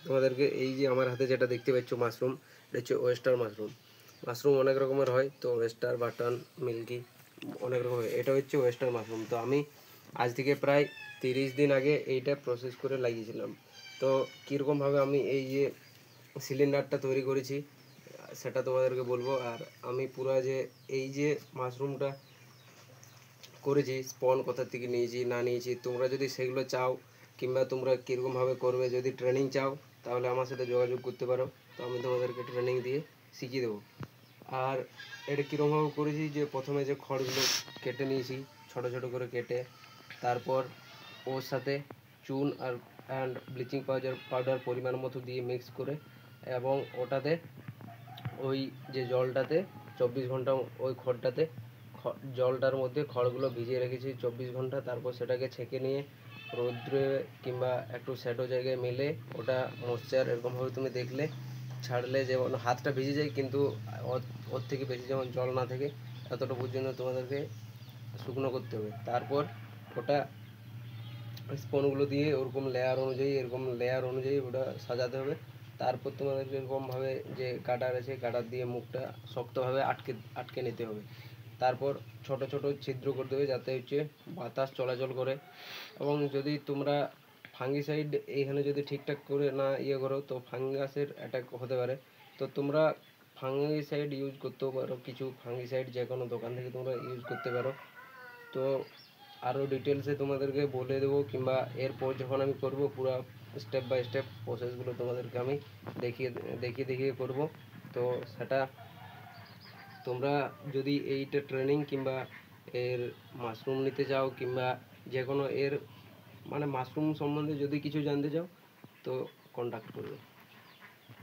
তোমাদেরকে এই যে আমার হাতে যেটা দেখতে পাচ্ছ মাশরুম, এটা হচ্ছে ওয়েস্টার মাশরুম। মাশরুম অনেক রকমের হয়, তো ওয়েস্টার, বাটন, মিল্কি, অনেক রকম হয়। এটা হচ্ছে ওয়েস্টার মাশরুম। তো আমি আজ থেকে প্রায় 30 দিন আগে এইটা প্রসেস করে লাগিয়েছিলাম। তো কীরকমভাবে আমি এই যে সিলিন্ডারটা তৈরি করেছি সেটা তোমাদেরকে বলবো। আর আমি পুরো যে এই যে মাশরুমটা করেছি, স্পন কোথা থেকে নিয়েছি না নিয়েছি, তোমরা যদি সেগুলো চাও কিংবা তোমরা কীরকমভাবে করবে যদি ট্রেনিং চাও, তাহলে আমার সাথে যোগাযোগ করতে পারো। তো আমি তোমাদেরকে ট্রেনিং দিয়ে শিখিয়ে দেবো। আর এটা কীরকমভাবে করেছি, যে প্রথমে যে খড়গুলো কেটে নিয়েছি ছোট ছোট করে কেটে, তারপর ওর সাথে চুন আর ব্লিচিং পাউডার পরিমাণ মতো দিয়ে মিক্স করে, এবং ওটাতে ওই যে জলটাতে 24 ঘন্টা ওই খড়টাতে জলটার মধ্যে খড়গুলো ভিজিয়ে রেখেছি 24 ঘন্টা। তারপর সেটাকে ছেঁকে নিয়ে রৌদ্রে কিংবা একটু শ্যাডো জায়গায় মেলে ওটা ময়েশ্চার এরকমভাবে তুমি দেখলে ছাড়লে যেমন হাতটা ভিজে যায়, কিন্তু ওর থেকে বেশি যেমন জল না থাকে এতটা পর্যন্ত তোমাদেরকে শুকনো করতে হবে। তারপর ওটা স্পনগুলো দিয়ে ওরকম লেয়ার অনুযায়ী ওটা সাজাতে হবে। তারপর তোমাদেরকে এরকমভাবে যে কাটার আছে কাটার দিয়ে মুখটা শক্তভাবে আটকে নিতে হবে। তারপর ছোট ছোট ছিদ্র করে দেবে যাতে হচ্ছে বাতাস চলাচল করে। এবং যদি তোমরা ফাঙ্গিসাইড এইখানে যদি ঠিকঠাক করে না করো, তো ফাঙ্গাসের অ্যাটাক হতে পারে। তো তোমরা ফাঙ্গিসাইড ইউজ করতেও পারো, কিছু ফাঙ্গিসাইড যে কোনো দোকান থেকে তোমরা ইউজ করতে পারো। তো আরও ডিটেলসে তোমাদেরকে বলে দেবো, কিংবা এরপর যখন আমি করব পুরো স্টেপ বাই স্টেপ প্রসেসগুলো তোমাদেরকে আমি দেখিয়ে দেখিয়ে করব। তো সেটা তোমরা যদি এইটা ট্রেনিং কিংবা এর মাশরুম নিতে চাও, কিংবা যে কোনো এর মানে মাশরুম সম্বন্ধে যদি কিছু জানতে চাও, তো কন্ট্যাক্ট করবে।